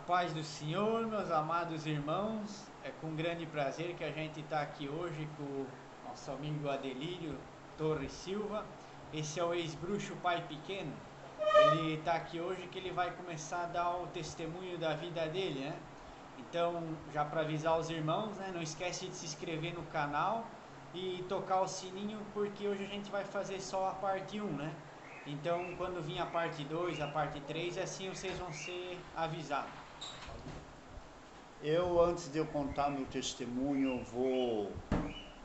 paz do Senhor, meus amados irmãos, é com grande prazer que a gente está aqui hoje com o nosso amigo Adelírio Torres Silva. Esse é o ex-bruxo Pai Pequeno. Ele está aqui hoje que ele vai começar a dar o testemunho da vida dele, né? Então, já para avisar os irmãos, né? Não esquece de se inscrever no canal e tocar o sininho, porque hoje a gente vai fazer só a parte 1, né? Então, quando vir a parte 2, a parte 3, assim vocês vão ser avisados. Antes de eu contar meu testemunho, vou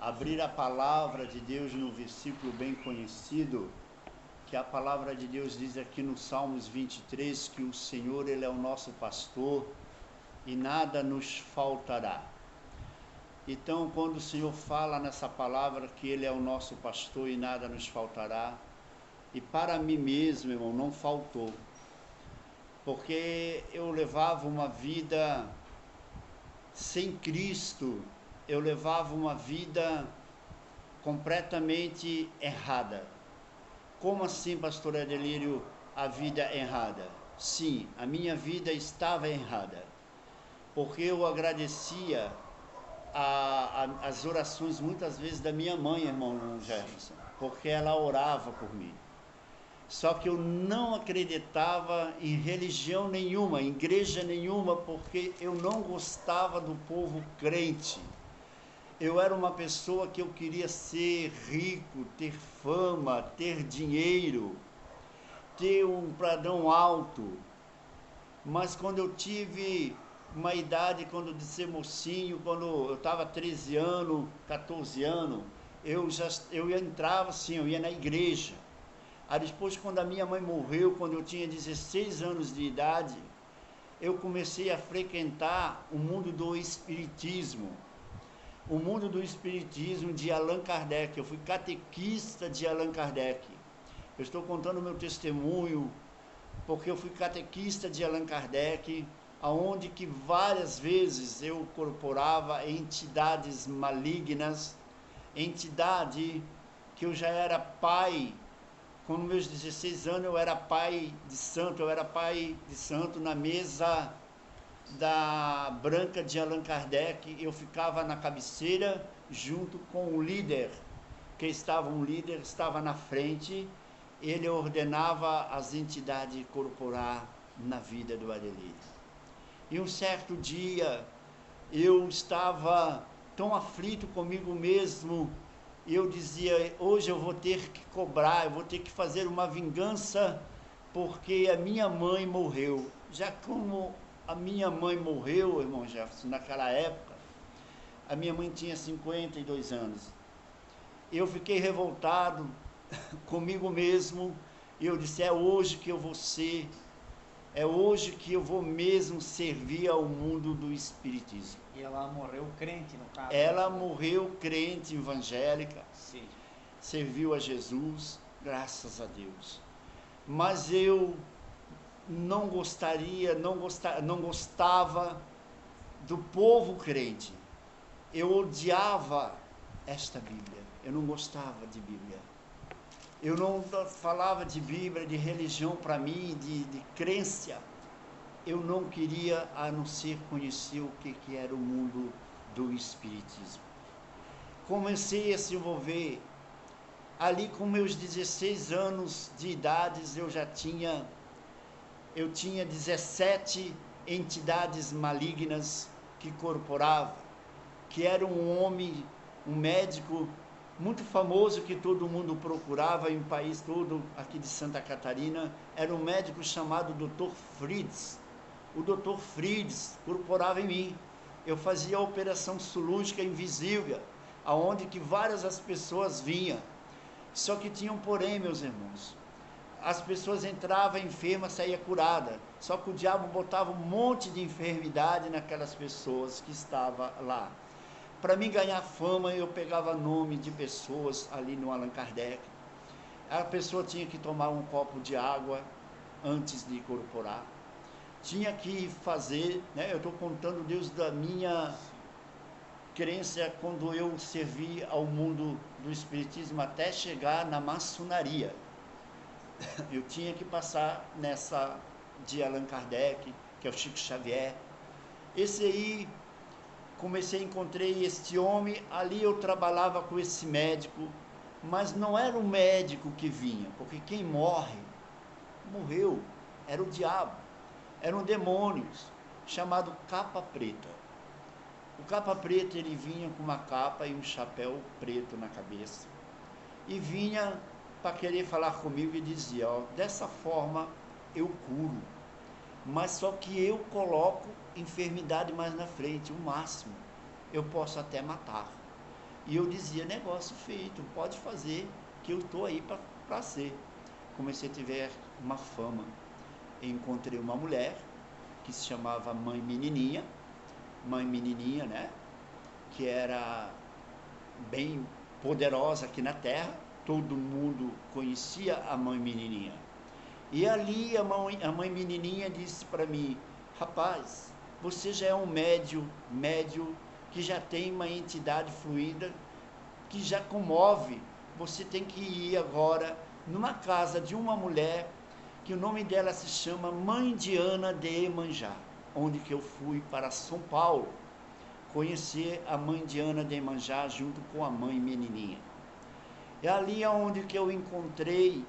abrir a palavra de Deus no versículo bem conhecido, que a palavra de Deus diz aqui no Salmos 23, que o Senhor, Ele é o nosso pastor e nada nos faltará. Então, quando o Senhor fala nessa palavra que Ele é o nosso pastor e nada nos faltará, e para mim mesmo, irmão, não faltou, porque eu levava uma vida sem Cristo, eu levava uma vida completamente errada. Como assim, pastor Adelírio, a vida errada? Sim, a minha vida estava errada, porque eu agradecia as orações muitas vezes da minha mãe, irmão Jefferson, porque ela orava por mim. Só que eu não acreditava em religião nenhuma, em igreja nenhuma, porque eu não gostava do povo crente. Eu era uma pessoa que eu queria ser rico, ter fama, ter dinheiro, ter um pradão alto. Mas quando eu tive uma idade, quando de ser mocinho, quando eu estava 13 anos, 14 anos, eu entrava assim, eu ia na igreja. Aí depois, quando a minha mãe morreu, quando eu tinha 16 anos de idade, eu comecei a frequentar o mundo do espiritismo. O mundo do espiritismo de Allan Kardec. Eu fui catequista de Allan Kardec. Eu estou contando meu testemunho, porque eu fui catequista de Allan Kardec, aonde que várias vezes eu incorporava entidades malignas, entidade que eu já era pai. Com meus 16 anos eu era pai de santo na mesa da branca de Allan Kardec. Eu ficava na cabeceira junto com o líder, um líder estava na frente, ele ordenava as entidades incorporar na vida do Adelírio. E um certo dia eu estava tão aflito comigo mesmo, eu dizia, hoje eu vou ter que cobrar, eu vou ter que fazer uma vingança, porque a minha mãe morreu. Já como a minha mãe morreu, irmão Jefferson, naquela época, a minha mãe tinha 52 anos. Eu fiquei revoltado comigo mesmo, e eu disse, é hoje que eu vou ser, é hoje que eu vou mesmo servir ao mundo do espiritismo. E ela morreu crente, no caso? Ela morreu crente, evangélica. Sim. Serviu a Jesus, graças a Deus. Mas eu não gostava do povo crente. Eu odiava esta Bíblia. Eu não gostava de Bíblia. Eu não falava de Bíblia, de religião para mim, de crença. Eu não queria, a não ser conhecer o que era o mundo do espiritismo. Comecei a se envolver. Ali com meus 16 anos de idade, eu tinha 17 entidades malignas que incorporava, que era um homem, um médico muito famoso que todo mundo procurava em um país todo, aqui de Santa Catarina, era um médico chamado Dr. Fritz. O Dr. Fritz incorporava em mim. Eu fazia a operação cirúrgica invisível, aonde que várias as pessoas vinham. Só que tinha um porém, meus irmãos. As pessoas entravam enfermas, saía curada. Só que o diabo botava um monte de enfermidade naquelas pessoas que estavam lá. Para mim ganhar fama, eu pegava nome de pessoas ali no Allan Kardec. A pessoa tinha que tomar um copo de água antes de incorporar. Tinha que fazer, né? Eu estou contando Deus da minha crença quando eu servi ao mundo do espiritismo até chegar na maçonaria. Eu tinha que passar nessa de Allan Kardec, que é o Chico Xavier. Esse aí, encontrei este homem, ali eu trabalhava com esse médico, mas não era o médico que vinha, porque quem morre, morreu, era o diabo, eram demônios, chamado Capa Preta. O Capa Preta, ele vinha com uma capa e um chapéu preto na cabeça, e vinha para querer falar comigo e dizia, ó, dessa forma eu curo, mas só que eu coloco enfermidade mais na frente, o máximo, eu posso até matar. E eu dizia, negócio feito, pode fazer, que eu estou aí para ser. Comecei a ter uma fama. Encontrei uma mulher que se chamava Mãe Menininha, né? Que era bem poderosa aqui na terra, todo mundo conhecia a Mãe Menininha. E ali a mãe Menininha disse para mim, rapaz, você já é um médio que já tem uma entidade fluida, que já comove, você tem que ir agora numa casa de uma mulher, que o nome dela se chama Mãe Diana de Iemanjá, onde que eu fui para São Paulo, conhecer a Mãe Diana de Iemanjá junto com a Mãe Menininha. É ali onde que eu encontrei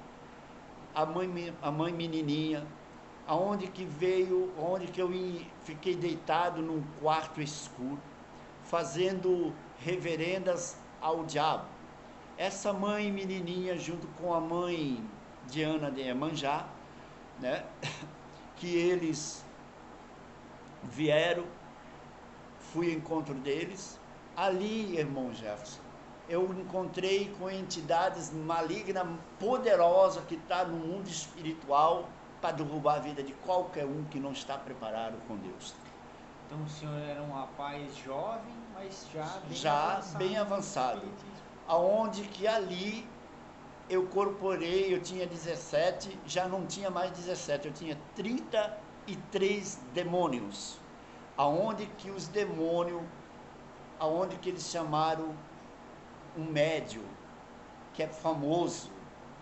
a mãe Menininha, onde que eu fiquei deitado num quarto escuro, fazendo reverendas ao diabo. Essa Mãe Menininha, junto com a Mãe Diana de Iemanjá, né, que eles vieram, fui ao encontro deles, ali, irmão Jefferson, eu encontrei com entidades malignas, poderosas, que estão no mundo espiritual, para derrubar a vida de qualquer um que não está preparado com Deus. Então o senhor era um rapaz jovem, mas já bem avançado, aonde que ali eu corporei, eu tinha 17, já não tinha mais 17, eu tinha 33 demônios, aonde que os demônios, aonde que eles chamaram um médium, que é famoso,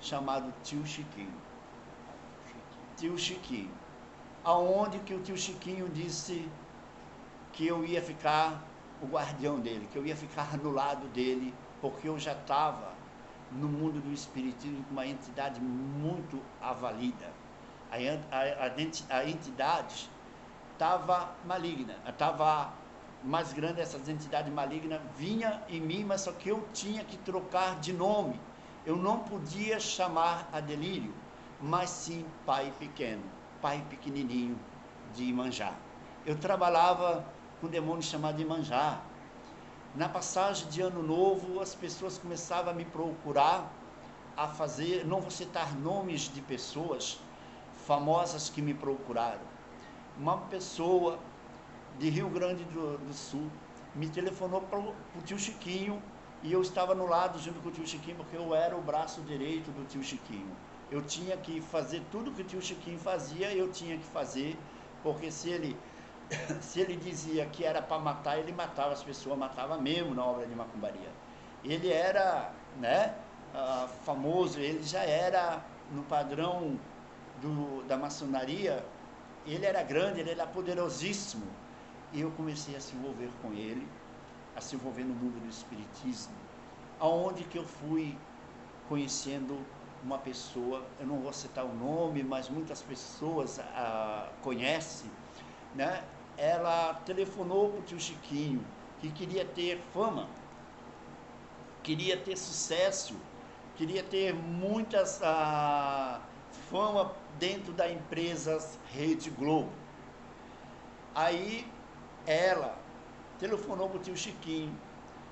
chamado Tio Chiquinho, aonde que o Tio Chiquinho disse que eu ia ficar o guardião dele, que eu ia ficar no lado dele, porque eu já estava no mundo do espiritismo com uma entidade muito avalida. A entidade estava maligna, estava mais grande, essas entidades malignas vinha em mim, mas só que eu tinha que trocar de nome. Eu não podia chamar Adelírio, mas sim pai pequeno, pai pequenininho de Iemanjá. Eu trabalhava com um demônio chamado Iemanjá. Na passagem de ano novo, as pessoas começavam a me procurar, a fazer, não vou citar nomes de pessoas famosas que me procuraram. Uma pessoa de Rio Grande do Sul me telefonou para o tio Chiquinho, e eu estava no lado junto com o tio Chiquinho, porque eu era o braço direito do tio Chiquinho. Eu tinha que fazer tudo que o tio Chiquinho fazia, eu tinha que fazer, porque se ele dizia que era para matar, ele matava as pessoas, matava mesmo na obra de macumbaria. Ele era, né, famoso, ele já era no padrão da maçonaria, ele era grande, ele era poderosíssimo. E eu comecei a se envolver com ele, a se envolver no mundo do espiritismo, aonde que eu fui conhecendo uma pessoa, eu não vou citar o nome, mas muitas pessoas conhecem, né? Ela telefonou para o tio Chiquinho, que queria ter fama, queria ter sucesso, queria ter muitas fama dentro da empresa Rede Globo. Aí ela telefonou para o tio Chiquinho,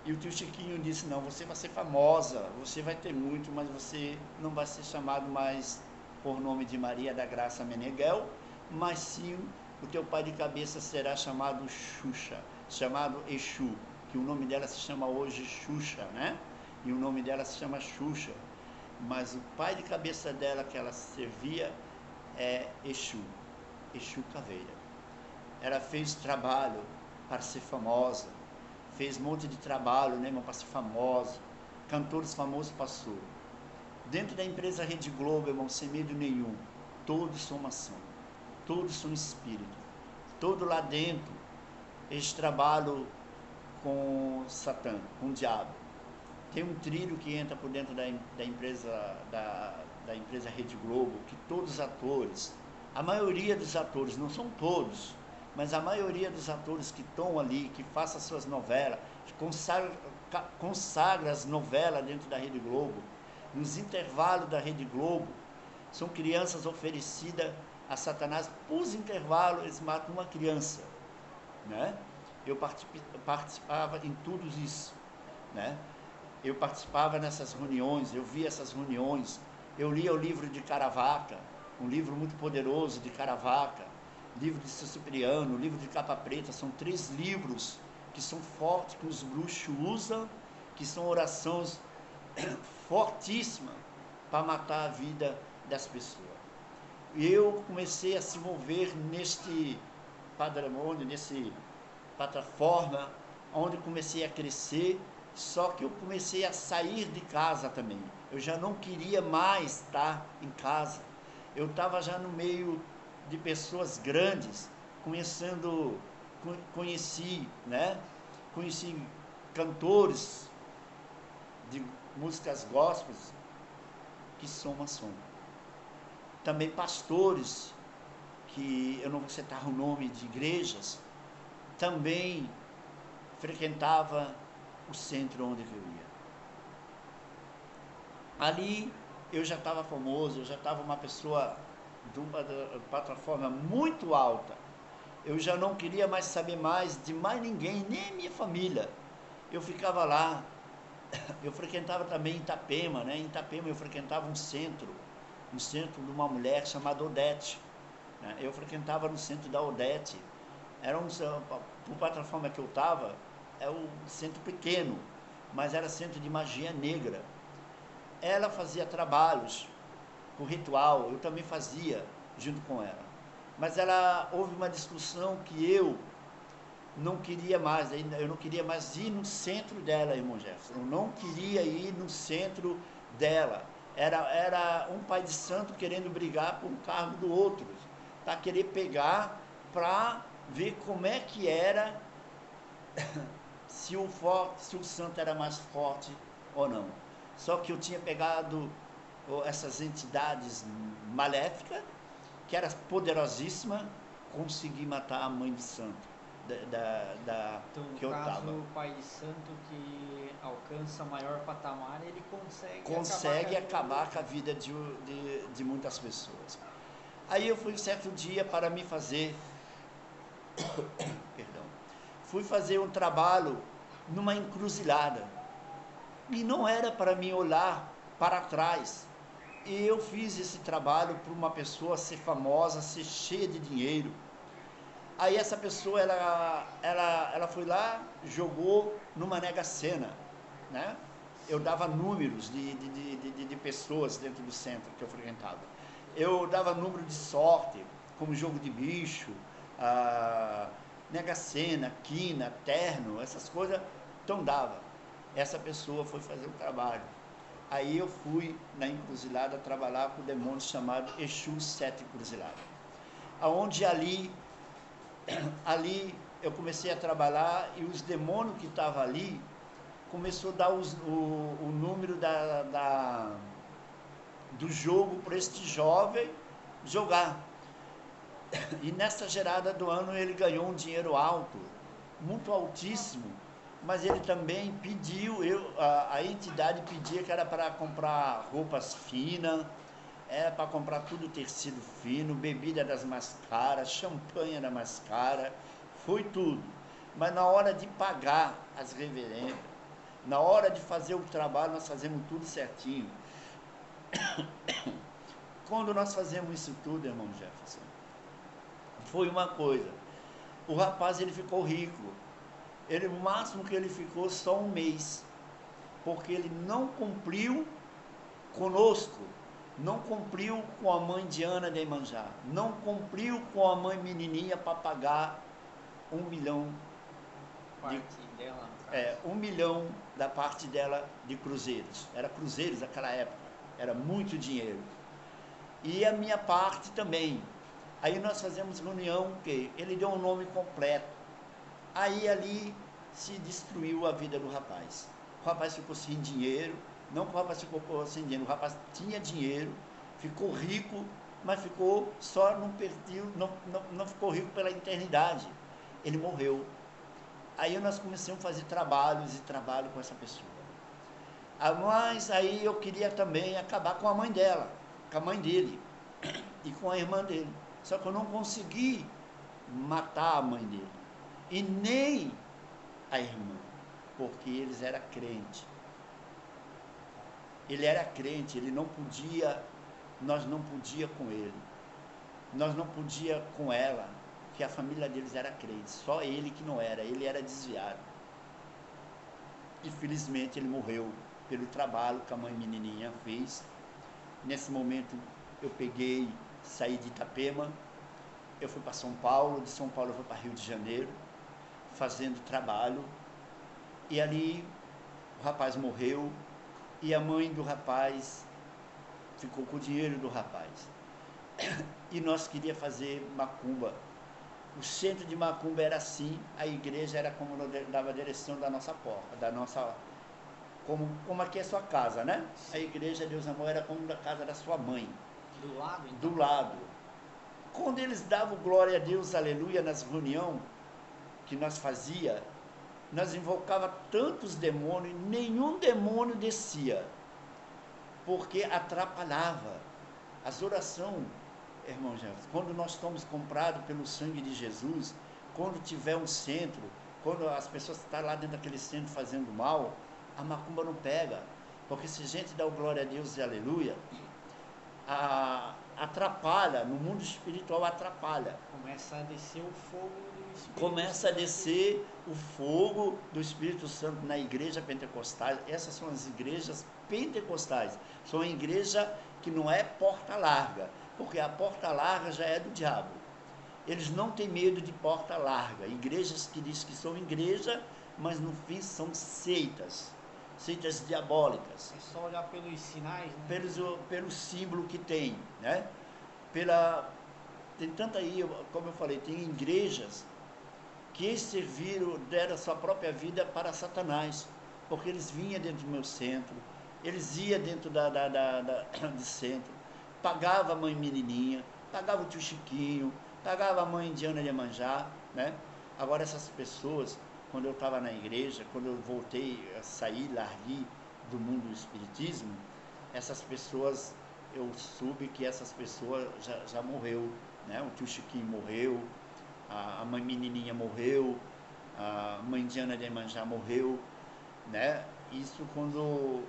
e o tio Chiquinho disse, não, você vai ser famosa, você vai ter muito, mas você não vai ser chamado mais por nome de Maria da Graça Meneghel, mas sim o teu pai de cabeça será chamado Xuxa, chamado Exu, que o nome dela se chama hoje Xuxa, né? E o nome dela se chama Xuxa, mas o pai de cabeça dela que ela servia é Exu Caveira. Ela fez trabalho para ser famosa, fez um monte de trabalho, né, para ser famosa, cantores famosos passou. Dentro da empresa Rede Globo, irmão, sem medo nenhum, todos são maçom, todos são espírito. todo lá dentro, eles trabalham com Satã, com o diabo. Tem um trilho que entra por dentro da empresa Rede Globo, que todos os atores, a maioria dos atores, não são todos, mas a maioria dos atores que estão ali, que façam as suas novelas, que consagra as novelas dentro da Rede Globo, nos intervalos da Rede Globo, são crianças oferecidas a Satanás. Por intervalos, eles matam uma criança, né? Eu participava em tudo isso, né? Eu participava nessas reuniões, eu via essas reuniões, eu lia o livro de Caravaca, um livro muito poderoso de Caravaca, livro de Cipriano, livro de Capa Preta. São 3 livros que são fortes, que os bruxos usam, que são orações fortíssimas para matar a vida das pessoas. E eu comecei a se envolver neste patrimônio, nesse plataforma, onde comecei a crescer. Só que eu comecei a sair de casa também. Eu já não queria mais estar em casa. Eu estava já no meio de pessoas grandes, conheci, né? Conheci cantores de músicas gospels que são maçom. Também pastores, que eu não vou citar o nome de igrejas, também frequentava o centro onde eu ia. Ali eu já estava famoso, eu já estava uma pessoa de uma plataforma muito alta. Eu já não queria mais saber mais de mais ninguém, nem minha família. Eu ficava lá. Eu frequentava também Itapema, né? Em Itapema eu frequentava um centro de uma mulher chamada Odete, né? Eu frequentava no centro da Odete. Era por plataforma que eu estava, é um centro pequeno, mas era centro de magia negra. Ela fazia trabalhos com ritual, eu também fazia junto com ela. Mas houve uma discussão que eu não queria mais, eu não queria mais ir no centro dela, irmão Jefferson. Eu não queria ir no centro dela. Era um pai de santo querendo brigar por um cargo do outro, para querer pegar, para ver como é que era, se o santo era mais forte ou não. Só que eu tinha pegado essas entidades maléficas, que era poderosíssima, consegui matar a mãe de santo então, que eu estava. No caso, o pai de santo que alcança maior patamar, ele consegue acabar com a vida de muitas pessoas. Aí eu fui um certo dia para me fazer perdão, fui fazer um trabalho numa encruzilhada, e não era para mim olhar para trás. E eu fiz esse trabalho para uma pessoa ser famosa, ser cheia de dinheiro. Aí essa pessoa, ela foi lá, jogou numa Mega Sena, né? Eu dava números de pessoas dentro do centro que eu frequentava. Eu dava número de sorte, como jogo de bicho, Mega Sena, quina, terno, essas coisas, então dava. Essa pessoa foi fazer o trabalho. Aí eu fui na encruzilhada trabalhar com o demônio chamado Exu Sete Encruzilhada. Aonde ali eu comecei a trabalhar, e os demônios que estavam ali começou a dar o número do jogo para este jovem jogar. E nessa gerada do ano ele ganhou um dinheiro alto, muito altíssimo, mas ele também pediu, a entidade pedia que era para comprar roupas finas, era para comprar tudo tecido fino, bebida das mais caras, champanhe da mais cara, foi tudo. Mas na hora de pagar as reverendas, na hora de fazer o trabalho, nós fazemos tudo certinho. Quando nós fazemos isso tudo, irmão Jefferson, foi uma coisa. O rapaz, ele ficou rico. O máximo que ele ficou só um mês, porque ele não cumpriu conosco, não cumpriu com a mãe Diana de Iemanjá, não cumpriu com a mãe menininha para pagar 1 milhão dela, 1 milhão da parte dela de cruzeiros. Era cruzeiros naquela época, era muito dinheiro. E a minha parte também. Aí nós fazemos reunião, que ele deu um nome completo. Aí ali se destruiu a vida do rapaz. O rapaz ficou sem dinheiro, não que o rapaz ficou sem dinheiro, o rapaz tinha dinheiro, ficou rico, mas ficou só, não ficou rico pela eternidade. Ele morreu. Aí nós começamos a fazer trabalhos e trabalho com essa pessoa. Mas aí eu queria também acabar com a mãe dela, com a mãe dele e com a irmã dele. Só que eu não consegui matar a mãe dele e nem a irmã, porque eles eram crentes. Ele era crente, ele não podia, nós não podia com ele, nós não podia com ela, que a família deles era crente, só ele que não era, ele era desviado. Infelizmente ele morreu pelo trabalho que a mãe menininha fez. Nesse momento eu peguei, saí de Itapema, eu fui para São Paulo, de São Paulo eu fui para Rio de Janeiro, fazendo trabalho, e ali o rapaz morreu, e a mãe do rapaz ficou com o dinheiro do rapaz. E nós queríamos fazer macumba. O centro de macumba era assim, a igreja era como dava a direção da nossa porta, da nossa, como aqui é sua casa, né? A igreja, Deus amor, era como da casa da sua mãe. Do lado, então? Do lado. Quando eles davam glória a Deus, aleluia, nas reuniões que nós fazia, nós invocava tantos demônios, nenhum demônio descia, porque atrapalhava as orações, irmão Jefferson. Quando nós estamos comprados pelo sangue de Jesus, quando tiver um centro, quando as pessoas estão lá dentro daquele centro fazendo mal, a macumba não pega, porque se a gente dá glória a Deus e aleluia, atrapalha, no mundo espiritual atrapalha. Começa a descer o fogo do Espírito Começa a descer o fogo do Espírito Santo na igreja pentecostal. Essas são as igrejas pentecostais. São uma igreja que não é porta larga, porque a porta larga já é do diabo. Eles não têm medo de porta larga. Igrejas que dizem que são igreja, mas no fim são seitas diabólicas. É só olhar pelos sinais, né? Pelo símbolo que tem, né? Tem tanta aí, como eu falei, tem igrejas que eles serviram, deram a sua própria vida para Satanás, porque eles vinham dentro do meu centro, eles iam dentro do centro, pagava a mãe menininha, pagava o tio Chiquinho, pagava a mãe Indiana de Iemanjá, né? Agora essas pessoas, quando eu estava na igreja, quando eu voltei a sair, larguei do mundo do espiritismo, essas pessoas, eu soube que essas pessoas já morreu, né? O tio Chiquinho morreu, a mãe menininha morreu, a mãe Indiana de Iemanjá morreu, né? Isso quando...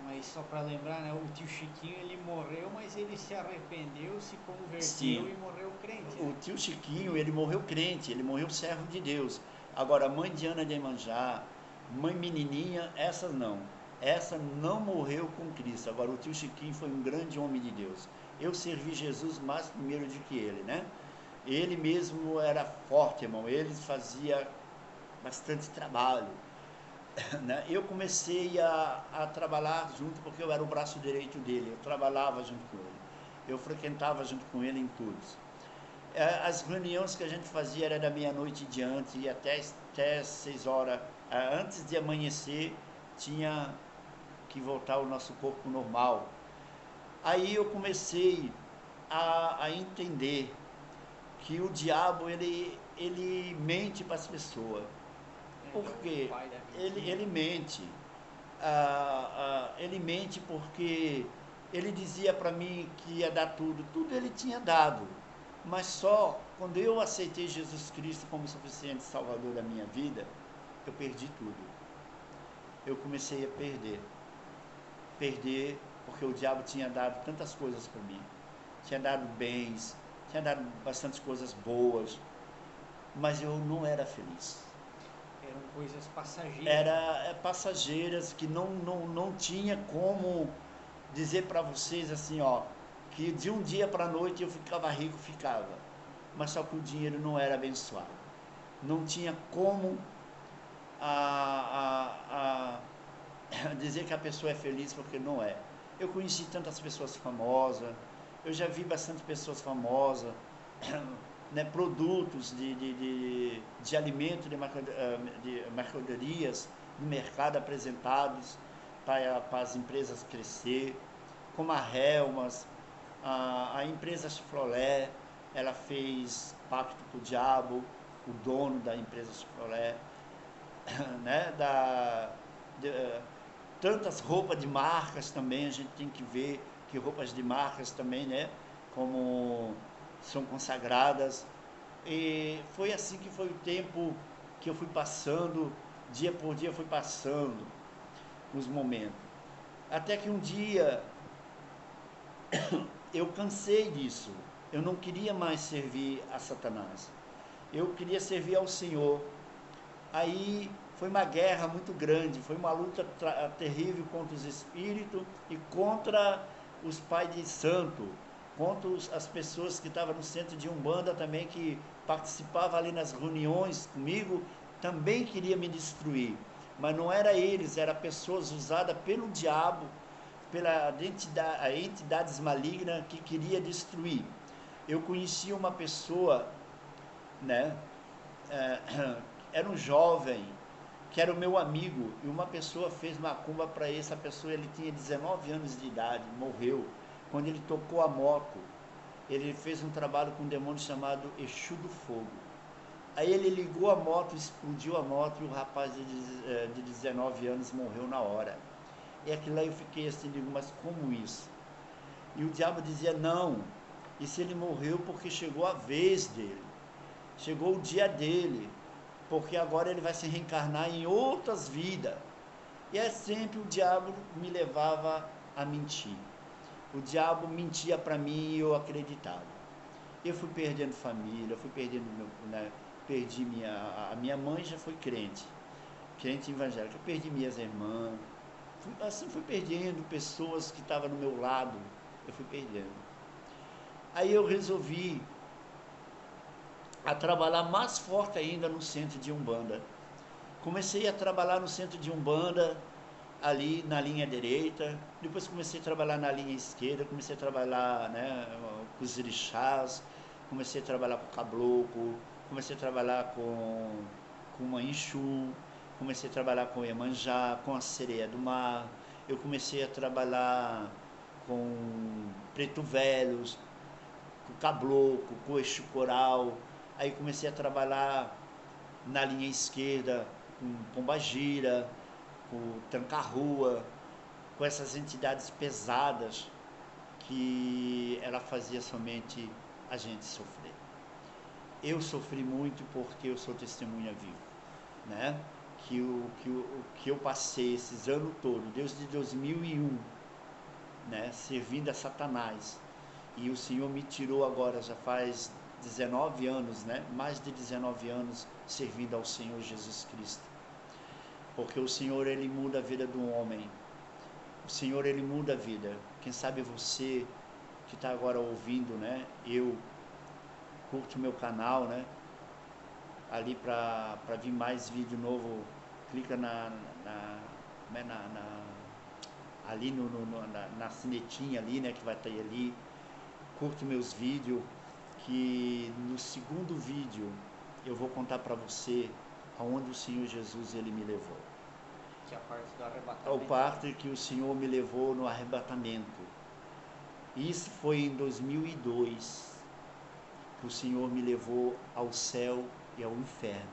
Mas só para lembrar, né? O tio Chiquinho, ele morreu, mas ele se arrependeu, se converteu. Sim. E morreu crente. Né? O tio Chiquinho, ele morreu crente, ele morreu servo de Deus. Agora, a mãe Indiana de Iemanjá, mãe menininha, essa não morreu com Cristo. Agora, o tio Chiquinho foi um grande homem de Deus. Eu servi Jesus mais primeiro do que ele, né? Ele mesmo era forte, irmão. Ele fazia bastante trabalho, né? Eu comecei a trabalhar junto, porque eu era o braço direito dele. Eu trabalhava junto com ele. Eu frequentava junto com ele em tudo. As reuniões que a gente fazia era da meia-noite em diante, e até 6 horas. Antes de amanhecer, tinha que voltar ao nosso corpo normal. Aí eu comecei a entender que o diabo, ele mente para as pessoas. Porque ele mente. Ele mente porque ele dizia para mim que ia dar tudo ele tinha dado. Mas só quando eu aceitei Jesus Cristo como suficiente Salvador da minha vida, eu perdi tudo. Eu comecei a perder porque o diabo tinha dado tantas coisas para mim. Tinha dado bens, tinha dado bastante coisas boas, mas eu não era feliz. Eram coisas passageiras. Era passageiras que não tinha como dizer para vocês assim, ó, que de um dia para a noite eu ficava rico, mas só que o dinheiro não era abençoado. Não tinha como dizer que a pessoa é feliz, porque não é. Eu conheci tantas pessoas famosas, eu já vi bastante pessoas famosas, né, produtos de alimento, de mercadorias no mercado apresentados para as empresas crescer, como a Helmas, a empresa Chevrolet, ela fez pacto com o diabo, o dono da empresa Chevrolet, né, tantas roupas de marcas também, a gente tem que ver que roupas de marcas também, né, como são consagradas. E foi assim que foi o tempo que eu fui passando, dia por dia fui passando os momentos. Até que um dia eu cansei disso. Eu não queria mais servir a Satanás. Eu queria servir ao Senhor. Aí foi uma guerra muito grande, foi uma luta terrível contra os espíritos e contra os pais de santo, contra as pessoas que estavam no centro de Umbanda também, que participavam ali nas reuniões comigo, também queria me destruir. Mas não era eles, eram pessoas usadas pelo diabo, pela entidades malignas que queria destruir. Eu conheci uma pessoa, né, era um jovem, que era o meu amigo, e uma pessoa fez macumba para essa pessoa, ele tinha 19 anos de idade, morreu. Quando ele tocou a moto, ele fez um trabalho com um demônio chamado Exu do Fogo. Aí ele ligou a moto, explodiu a moto, e o rapaz de 19 anos morreu na hora. E aquilo lá eu fiquei assim, digo, mas como isso? E o diabo dizia, não, isso ele morreu porque chegou a vez dele, chegou o dia dele, porque agora ele vai se reencarnar em outras vidas. E é sempre o diabo me levava a mentir. O diabo mentia para mim e eu acreditava. Eu fui perdendo família, fui perdendo né, perdi a minha mãe já foi crente evangélica, eu perdi minhas irmãs, fui perdendo pessoas que estavam no meu lado, eu fui perdendo. Aí eu resolvi a trabalhar mais forte ainda no centro de Umbanda. Comecei a trabalhar no centro de Umbanda, ali na linha direita, depois comecei a trabalhar na linha esquerda, comecei a trabalhar, né, com os orixás, comecei a trabalhar com o caboclo, comecei a trabalhar com o Manchu, comecei a trabalhar com o Iemanjá, com a sereia do mar, eu comecei a trabalhar com preto velhos, com o caboclo, com o Exu coral, aí comecei a trabalhar na linha esquerda com Pombagira, com Tranca-Rua, com essas entidades pesadas que ela fazia somente a gente sofrer. Eu sofri muito porque eu sou testemunha viva, né? Que eu passei esses anos todos, desde 2001, né? Servindo a Satanás. E o Senhor me tirou agora, já faz 19 anos, né? Mais de 19 anos servindo ao Senhor Jesus Cristo. Porque o Senhor, Ele muda a vida do homem. O Senhor, Ele muda a vida. Quem sabe você que está agora ouvindo, né? Eu curto o meu canal, né? Ali para vir mais vídeo novo, clica ali na sinetinha ali, né? Que vai estar ali. Curte meus vídeos, que no segundo vídeo eu vou contar para você aonde o Senhor Jesus ele me levou. Que é a parte do arrebatamento. A parte que o Senhor me levou no arrebatamento. Isso foi em 2002 que o Senhor me levou ao céu e ao inferno.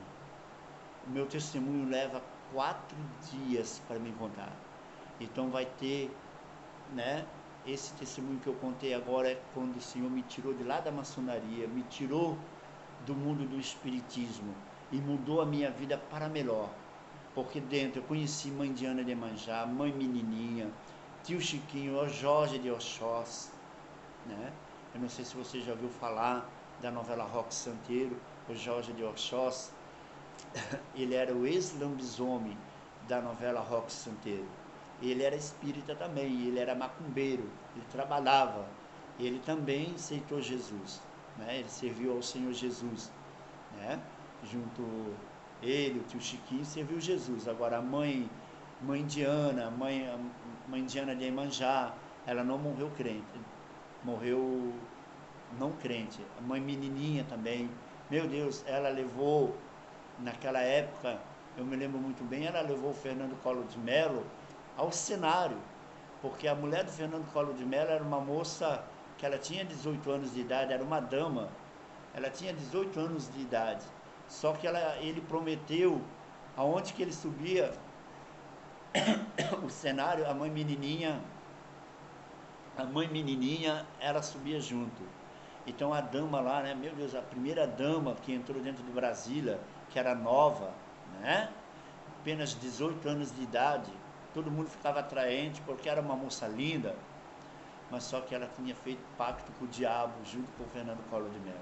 O meu testemunho leva 4 dias para me contar. Então vai ter, né? Esse testemunho que eu contei agora é quando o Senhor me tirou de lá da maçonaria, me tirou do mundo do espiritismo e mudou a minha vida para melhor. Porque dentro eu conheci mãe Diana de Iemanjá, mãe Menininha, tio Chiquinho, o Jorge de Oxós, né? Eu não sei se você já ouviu falar da novela Roque Santeiro, o Jorge de Oxós. Ele era o ex-lambisomem da novela Roque Santeiro. Ele era espírita também, ele era macumbeiro, ele trabalhava, ele também aceitou Jesus, né? Ele serviu ao Senhor Jesus, né? Junto ele, o tio Chiquinho, serviu Jesus. Agora a mãe Diana, mãe Diana de Iemanjá, ela não morreu crente, morreu não crente. A mãe menininha também, meu Deus, ela levou, naquela época, eu me lembro muito bem, ela levou o Fernando Collor de Mello ao cenário, porque a mulher do Fernando Collor de Mello era uma moça que ela tinha 18 anos de idade, era uma dama, ela tinha 18 anos de idade, só que ele prometeu, aonde que ele subia o cenário, a mãe menininha, ela subia junto. Então a dama lá, né, meu Deus, a primeira dama que entrou dentro de Brasília, que era nova, né, apenas 18 anos de idade, todo mundo ficava atraente porque era uma moça linda, mas só que ela tinha feito pacto com o diabo junto com o Fernando Collor de Mello.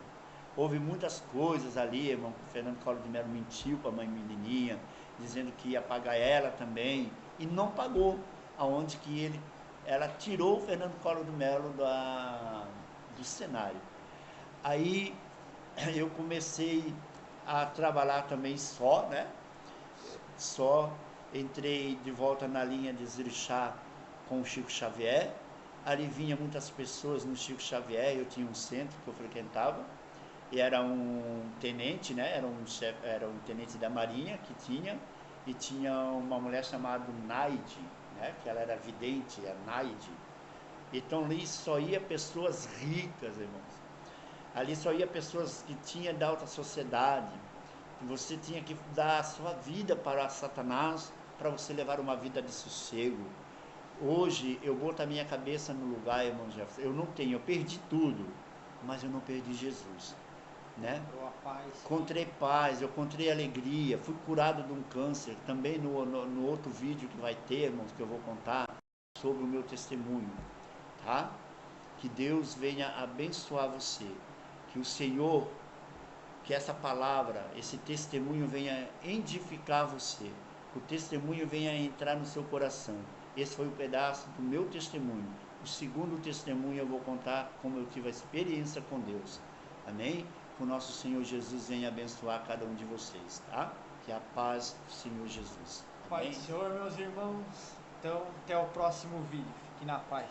Houve muitas coisas ali, irmão, que o Fernando Collor de Mello mentiu para a mãe menininha, dizendo que ia pagar ela também, e não pagou, aonde que ela tirou o Fernando Collor de Mello do cenário. Aí eu comecei a trabalhar também só, né? Só entrei de volta na linha de Zirixá com o Chico Xavier. Ali vinha muitas pessoas no Chico Xavier, eu tinha um centro que eu frequentava, e era um tenente, né? Era um tenente da Marinha que tinha, e tinha uma mulher chamada Naide, né? Que ela era vidente, a Naide. Então ali só ia pessoas ricas, irmãos. Ali só ia pessoas que tinham da alta sociedade. Você tinha que dar a sua vida para Satanás para você levar uma vida de sossego. Hoje eu boto a minha cabeça no lugar, irmão Jefferson. Eu perdi tudo, mas eu não perdi Jesus, né? Encontrei paz, eu encontrei alegria, fui curado de um câncer. Também no outro vídeo que vai ter, irmãos, que eu vou contar sobre o meu testemunho, tá? Que Deus venha abençoar você, que o Senhor, que essa palavra, esse testemunho venha edificar você, que o testemunho venha entrar no seu coração. Esse foi o pedaço do meu testemunho. O segundo testemunho eu vou contar como eu tive a experiência com Deus. Amém? Que o nosso Senhor Jesus venha abençoar cada um de vocês, tá? Que a paz do Senhor Jesus. Pai do Senhor, meus irmãos. Então, até o próximo vídeo. Fique na paz.